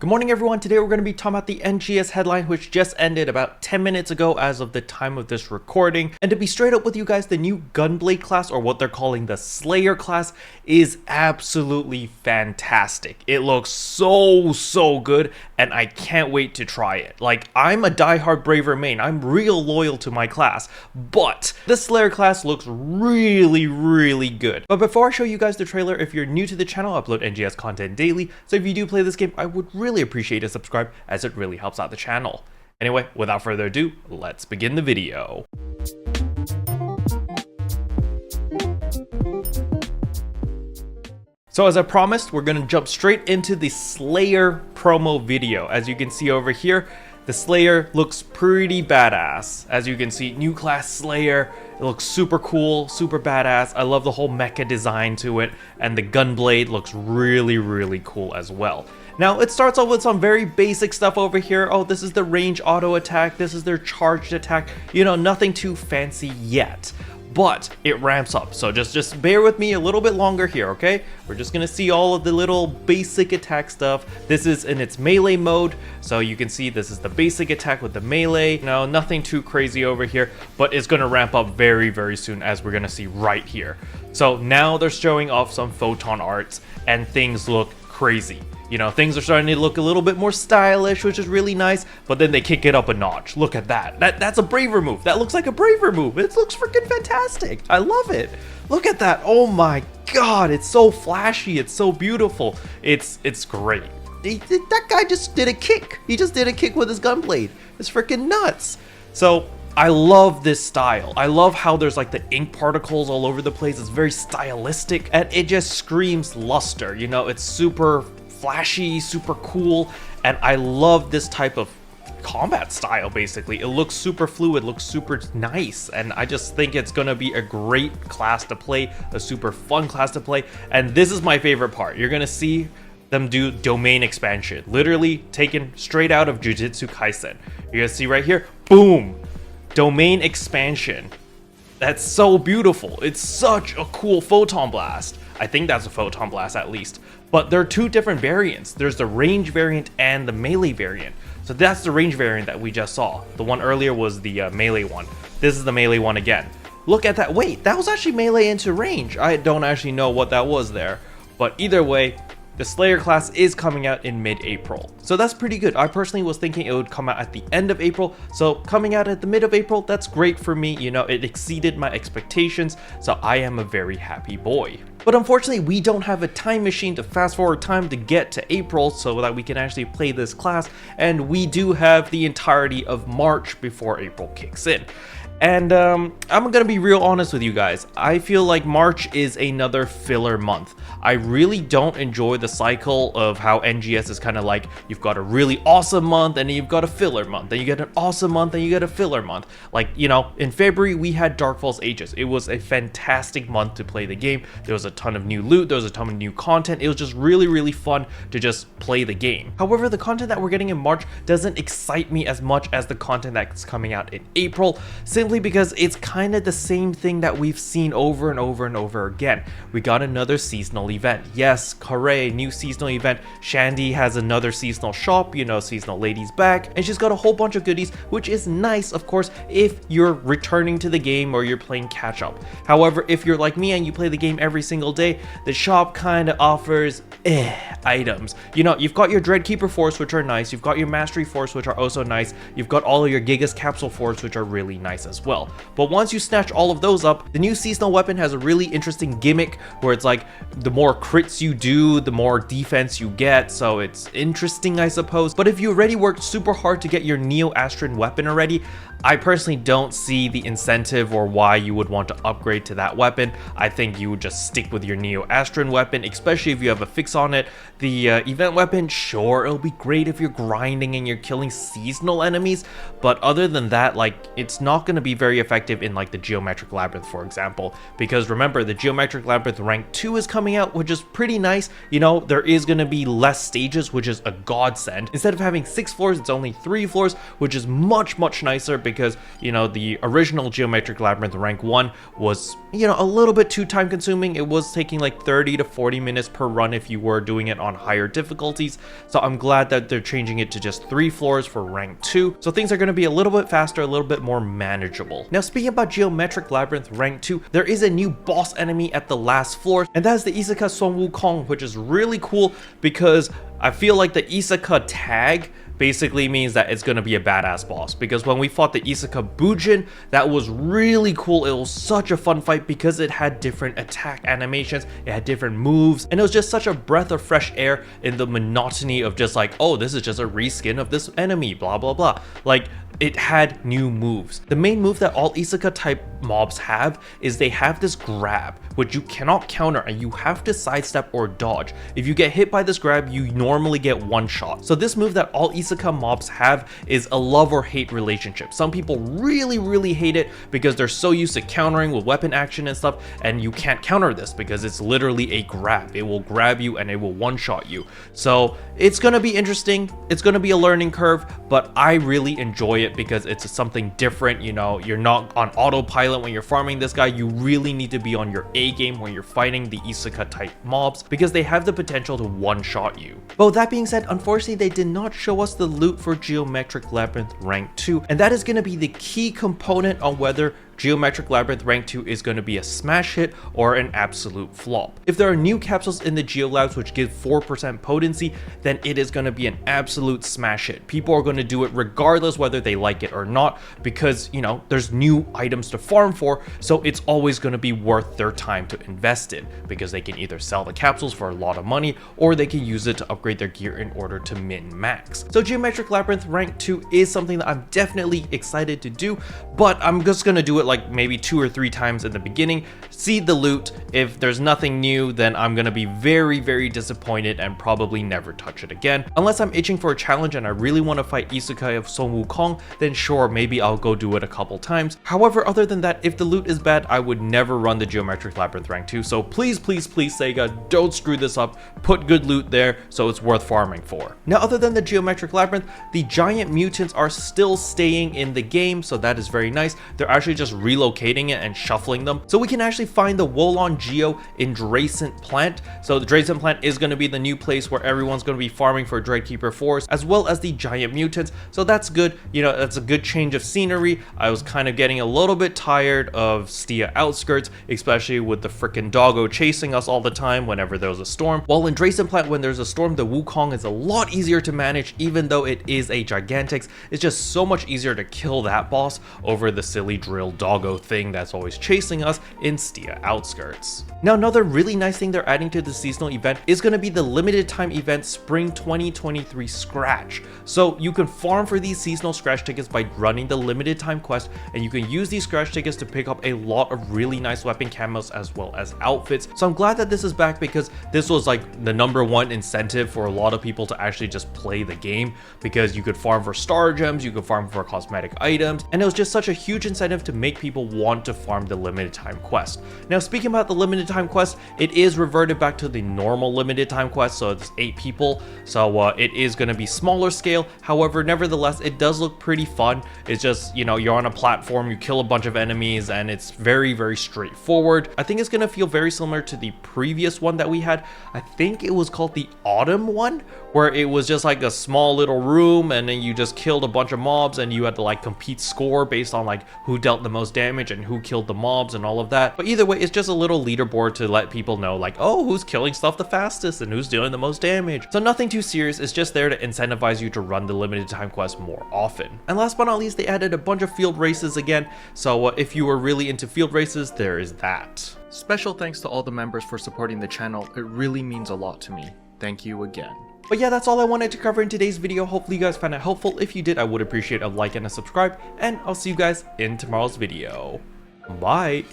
Good morning everyone, today we're going to be talking about the NGS headline which just ended about 10 minutes ago as of the time of this recording. And to be straight up with you guys, the new Gunblade class, or what they're calling the Slayer class, is absolutely fantastic. It looks so good and I can't wait to try it. Like, I'm a diehard Braver main, I'm real loyal to my class, but the Slayer class looks really good. But before I show you guys the trailer, if you're new to the channel, I upload NGS content daily, so if you do play this game, I would really appreciate a subscribe as it really helps out the channel. Anyway, without further ado, let's begin the video. So as I promised, we're gonna jump straight into the Slayer promo video. As you can see over here, the Slayer looks pretty badass. As you can see, new class Slayer, it looks super cool, super badass. I love the whole mecha design to it, and the gunblade looks really cool as well. Now, it starts off with some very basic stuff over here. Oh, this is the range auto attack, this is their charged attack. You know, nothing too fancy yet, but it ramps up. So just bear with me a little bit longer here, okay? We're just gonna see all of the little basic attack stuff. This is in its melee mode, so you can see this is the basic attack with the melee. No, nothing too crazy over here, but it's gonna ramp up very soon, as we're gonna see right here. So now they're showing off some photon arts and things look crazy. You know, things are starting to look a little bit more stylish, which is really nice, but then they kick it up a notch. Look at that. That's a Braver move. That looks like a Braver move. It looks freaking fantastic. I love it. Look at that. Oh my god, it's so flashy. It's so beautiful. It's great. That guy just did a kick. He just did a kick with his gunblade. It's freaking nuts. So I love this style. I love how there's like the ink particles all over the place. It's very stylistic and it just screams luster. You know, it's super flashy, super cool, and I love this type of combat style. Basically, it looks super fluid, looks super nice, and I just think it's gonna be a great class to play, a super fun class to play. And this is my favorite part. You're gonna see them do domain expansion, literally taken straight out of Jujutsu Kaisen. You're gonna see right here, boom, domain expansion. That's so beautiful. It's such a cool photon blast. I think that's a photon blast at least. But there are two different variants. There's the range variant and the melee variant. So that's the range variant that we just saw. The one earlier was the melee one. This is the melee one again. Look at that. Wait, that was actually melee into range. I don't actually know what that was there. But either way, the Slayer class is coming out in mid-April. So that's pretty good. I personally was thinking it would come out at the end of April. So coming out at the mid of April, that's great for me. You know, it exceeded my expectations. So I am a very happy boy. But unfortunately, we don't have a time machine to fast forward time to get to April so that we can actually play this class. And we do have the entirety of March before April kicks in. And I'm gonna be real honest with you guys. I feel like March is another filler month. I really don't enjoy the cycle of how NGS is kind of like, you've got a really awesome month and then you've got a filler month, then you get an awesome month and you get a filler month. Like, you know, in February we had Darkfall's Aegis. It was a fantastic month to play the game. There was a ton of new loot, there was a ton of new content. It was just really fun to just play the game. However, the content that we're getting in March doesn't excite me as much as the content that's coming out in April, simply because it's kind of the same thing that we've seen over and over again. We got another seasonal event. Yes, hooray, new seasonal event. Shandy has another seasonal shop, you know, seasonal lady's back, and she's got a whole bunch of goodies, which is nice, of course, if you're returning to the game or you're playing catch up. However, if you're like me and you play the game every single day, the shop kind of offers items. You know, you've got your Dreadkeeper Force, which are nice. You've got your Mastery Force, which are also nice. You've got all of your Gigas Capsule Force, which are really nice as well. But once you snatch all of those up, the new seasonal weapon has a really interesting gimmick where it's like the more crits you do, the more defense you get. So it's interesting, I suppose. But if you already worked super hard to get your Neo Astron weapon already, I personally don't see the incentive or why you would want to upgrade to that weapon. I think you would just stick with your Neo Astron weapon, especially if you have a fix on it. The event weapon, sure, it'll be great if you're grinding and you're killing seasonal enemies, but other than that, like, it's not going to be very effective in like the Geometric Labyrinth, for example, because remember, the Geometric Labyrinth rank 2 is coming out, which is pretty nice. You know, there is going to be less stages, which is a godsend. Instead of having 6 floors, it's only 3 floors, which is much nicer, because, you know, the original Geometric Labyrinth Rank 1 was, you know, a little bit too time consuming. It was taking like 30 to 40 minutes per run if you were doing it on higher difficulties. So I'm glad that they're changing it to just 3 floors for Rank 2. So things are going to be a little bit faster, a little bit more manageable. Now, speaking about Geometric Labyrinth Rank 2, there is a new boss enemy at the last floor, and that is the Isaka Son Wukong, which is really cool because I feel like the Isaka tag basically means that it's going to be a badass boss, because when we fought the Isaka Bujin, that was really cool. It was such a fun fight because it had different attack animations, it had different moves, and it was just such a breath of fresh air in the monotony of just like, oh, this is just a reskin of this enemy, blah blah blah. Like, it had new moves. The main move that all Isaka type mobs have is they have this grab, which you cannot counter and you have to sidestep or dodge. If you get hit by this grab, you normally get one shot. So this move that all Isaka mobs have is a love or hate relationship. Some people really hate it because they're so used to countering with weapon action and stuff, and you can't counter this because it's literally a grab. It will grab you and it will one-shot you. So it's gonna be interesting. It's gonna be a learning curve, but I really enjoy it because it's something different. You know, you're not on autopilot when you're farming this guy. You really need to be on your A game when you're fighting the Isaka type mobs because they have the potential to one-shot you. But with that being said, unfortunately they did not show us the loot for Geometric Labyrinth Rank 2, and that is going to be the key component on whether Geometric Labyrinth Rank 2 is going to be a smash hit or an absolute flop. If there are new capsules in the Geo Labs which give 4% potency, then it is going to be an absolute smash hit. People are going to do it regardless whether they like it or not because, you know, there's new items to farm for, so it's always going to be worth their time to invest in because they can either sell the capsules for a lot of money or they can use it to upgrade their gear in order to min max. So Geometric Labyrinth Rank 2 is something that I'm definitely excited to do, but I'm just going to do it like maybe 2 or 3 times in the beginning, see the loot. If there's nothing new, then I'm gonna be very disappointed and probably never touch it again. Unless I'm itching for a challenge and I really want to fight Isekai of Son Wukong, then sure, maybe I'll go do it a couple times. However, other than that, if the loot is bad, I would never run the Geometric Labyrinth Rank 2. So please Sega, don't screw this up. Put good loot there so it's worth farming for. Now, other than the Geometric Labyrinth, the giant mutants are still staying in the game, so that is very nice. They're actually just relocating it and shuffling them, so we can actually find the Wolon Geo in Dracent Plant. So the Dracent Plant is going to be the new place where everyone's going to be farming for Dreadkeeper 4s as well as the giant mutants, so that's good. You know, that's a good change of scenery. I was kind of getting a little bit tired of Stia Outskirts, especially with the frickin' doggo chasing us all the time whenever there was a storm. While in Dracent Plant, when there's a storm, the Wukong is a lot easier to manage. Even though it is a Gigantix, it's just so much easier to kill that boss over the silly drill doggo thing that's always chasing us in Stia Outskirts. Now, another really nice thing they're adding to the seasonal event is going to be the limited time event Spring 2023 Scratch. So you can farm for these seasonal scratch tickets by running the limited time quest, and you can use these scratch tickets to pick up a lot of really nice weapon camos as well as outfits. So I'm glad that this is back because this was like the #1 incentive for a lot of people to actually just play the game, because you could farm for star gems, you could farm for cosmetic items, and it was just such a huge incentive to make people want to farm the limited time quest. Now, speaking about the limited time quest, it is reverted back to the normal limited time quest, so it's 8 people, so it is going to be smaller scale. However, nevertheless, it does look pretty fun. It's just, you know, you're on a platform, you kill a bunch of enemies, and it's very straightforward. I think it's going to feel very similar to the previous one that we had. I think it was called the Autumn one, where it was just like a small little room and then you just killed a bunch of mobs and you had to like compete score based on like who dealt the most damage and who killed the mobs and all of that. But either way, it's just a little leaderboard to let people know like, oh, who's killing stuff the fastest and who's doing the most damage. So nothing too serious. It's just there to incentivize you to run the limited time quest more often. And last but not least, they added a bunch of field races again. So if you were really into field races, there is that. Special thanks to all the members for supporting the channel. It really means a lot to me. Thank you again. But yeah, that's all I wanted to cover in today's video. Hopefully you guys found it helpful. If you did, I would appreciate a like and a subscribe, and I'll see you guys in tomorrow's video. Bye!